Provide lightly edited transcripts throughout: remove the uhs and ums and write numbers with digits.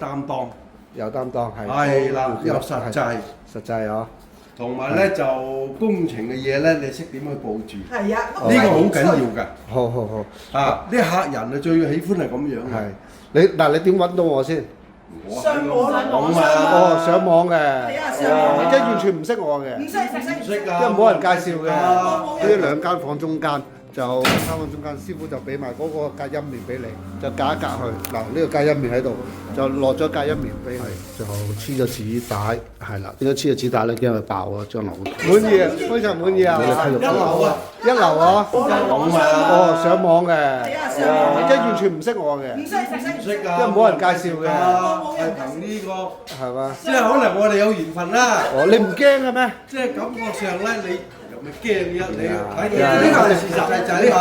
擔當，有擔當係。係啦，又實際，實際啊！同埋咧就工程嘅嘢咧，你識點去佈置？係啊，呢個好緊要㗎。好好好。啊！啲客人啊最喜歡係咁樣嘅。係。你點揾到我先？上網啦，哦，上網嘅。係啊，上網。即係完全唔識我嘅。唔識㗎，因為冇人介紹嘅。呢兩間房中間。就三個中間，師傅就俾埋嗰個隔音棉俾你，就隔一隔去。嗱，呢個隔音棉喺度，就落咗隔音棉俾佢，就黐咗紙帶，係啦。點解黐咗紙帶咧？驚佢爆啊！將來會滿意啊，非常滿意啊！一流啊！一流啊！哦，上網嘅，係啊，上網。即係完全唔識我嘅，唔識㗎，因為冇人介紹嘅，係憑呢個係嘛？即係可能我哋有緣分啦。哦，你唔驚嘅咩？即係感覺上咧，你咪驚一你睇係啊呢個係事實仔嘛。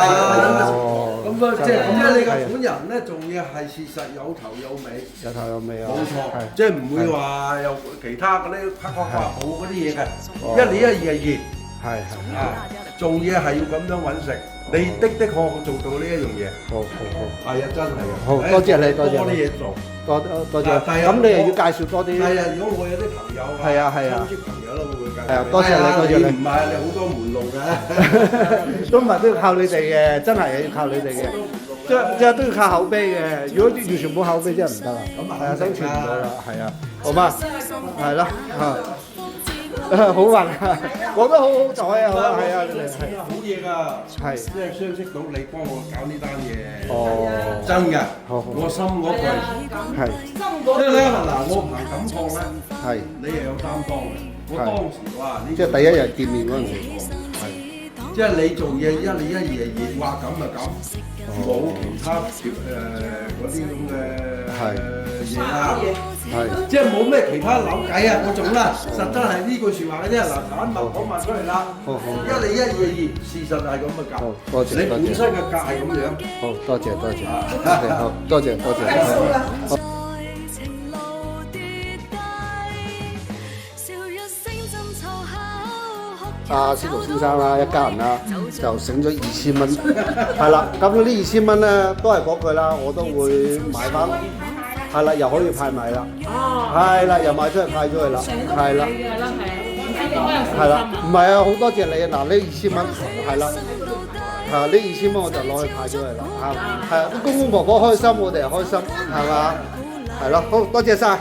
哦，咁啊，即係你個本人咧，仲要係事實有頭有尾。有頭有尾啊！冇錯，係即係唔會話有其他嗰啲黑框花布嗰啲嘢嘅，一年一二係熱。係啊，做嘢係要咁樣揾食，你的確做到呢一樣嘢。好好好，係啊，真係啊。好多謝你，多謝多啲嘢做。多謝。咁你又要介紹多啲。係啊，如果我有啲朋友係啊係啊，親戚朋友咧，我會介紹。係啊，多謝你，多謝你。唔係你好多門路嘅。都唔係都要靠你哋嘅，真係要靠你哋嘅。即係都要靠口碑嘅。如果完全冇口碑，真係唔得啦。係啊，生存唔到啦。係啊，好嘛？係咯，好運啊！我都好好彩啊！係啊，你哋係好嘢㗎。係即係相識到你幫我搞呢單嘢。哦，真㗎。好，我心嗰句。係。即係咧嗱，我唔係咁講咧。係。你又有擔當嘅。我當時哇，呢即係第一日見面嗰陣時。係。即係你做嘢一年一二係熱，話咁就咁，冇其他嗰啲咁嘅嘢啦。係，即係冇咩其他扭計啊嗰種啦。實質係呢句説話嘅啫。嗱，坦白講埋出嚟啦。一年一二係熱，事實係咁嘅價。多謝。你本身嘅價係咁樣。好，多謝。好，多謝。阿司徒先生啦，一家人啦，就醒咗2000蚊，係啦。咁呢2000蚊咧，都係嗰句啦，我都會買翻，係啦，又可以派賣啦，係啦，又賣出去派咗去啦，係啦，係啦，唔係啊，好多謝你啊！嗱，呢2000蚊係啦，係呢2000蚊我就攞去派咗去啦，係啊，啲公公婆婆開心，我哋又開心，係嘛？係咯，好多謝晒。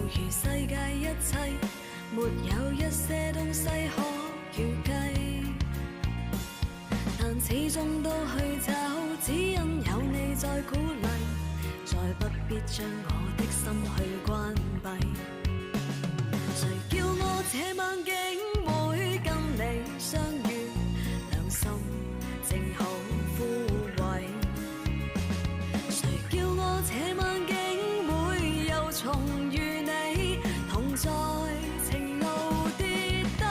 如世界一切，沒有一些東西可預計，但始終都去找，只因有你在鼓勵，再不必將我的心去關閉。誰叫我這晚竟會跟你相遇，良心正好枯萎。誰叫我這晚竟會又重遇你，同在情路跌低，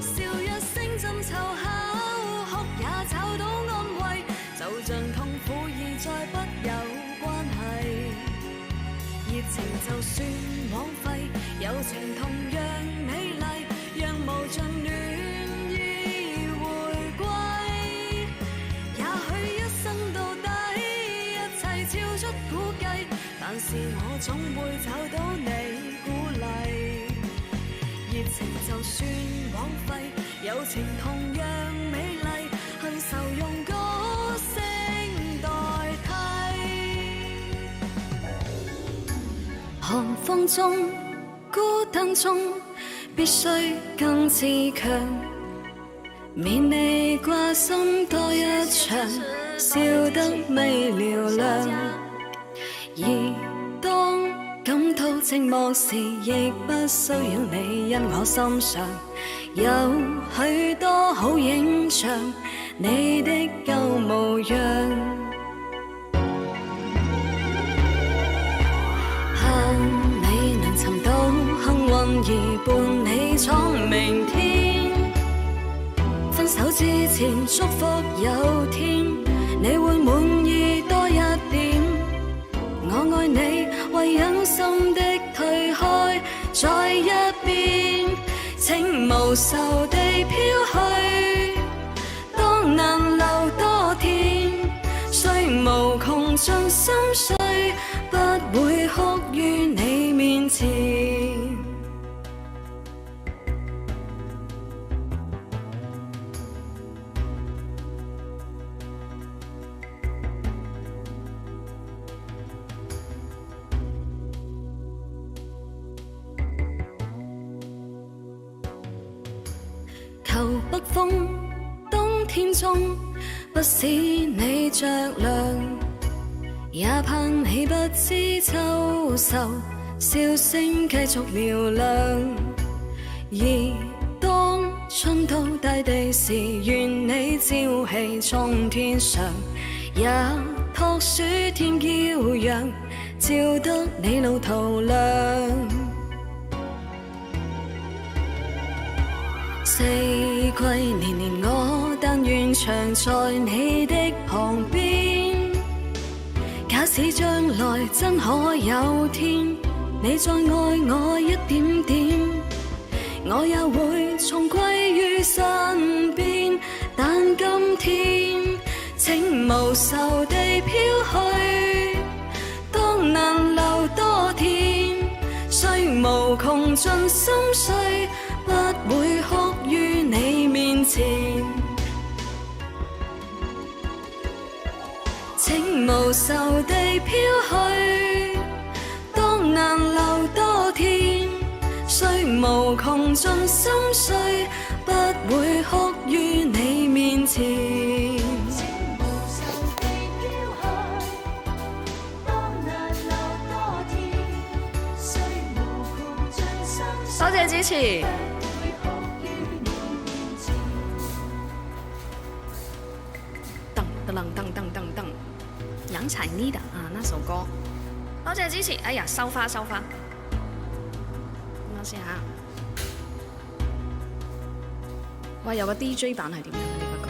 笑一聲爭吵巧，哭也找到安慰，就像痛苦已再不有關係。熱情就算枉費，友情同樣美麗，讓無盡暖意回歸。也許一生到底，一切超出估計，但是我總會找到你鼓勵。熱情就算枉費，友情同樣美麗，恨愁用歌聲代替。寒風中，孤單中，必須更自強，免你掛心多一場，笑得未嘹亮。而當感到寂寞時，亦不需要你因我心上，有許多好影像，你的舊模樣。兒伴你闖明天。分手之前祝福有天，你會滿意多一點。我愛你，為忍心的退開在一邊，請無愁地飄去。當能留多天，雖無窮盡心碎，不會哭於你面前。求北風，冬天中不使你着涼，也怕你不知秋愁，笑聲繼續嘹亮。而當春到大地時，願你朝氣衝天上，也託暑天驕陽，照得你路途亮。四季年年我但願長在你的旁邊。假使將來真可有天，你再愛我一點點，我也會重歸於身邊。但今天請無愁地飄去，當能留多天，雖無窮盡心碎，不會哭於你面前。請無愁地飄去，當能留多天，雖無窮盡心碎，不會哭於你面前。多謝支持。噔，楊采妮的啊那首歌，多謝支持。哎呀，收花。等我先嚇。哇，有個 DJ 版係點樣嘅呢個歌？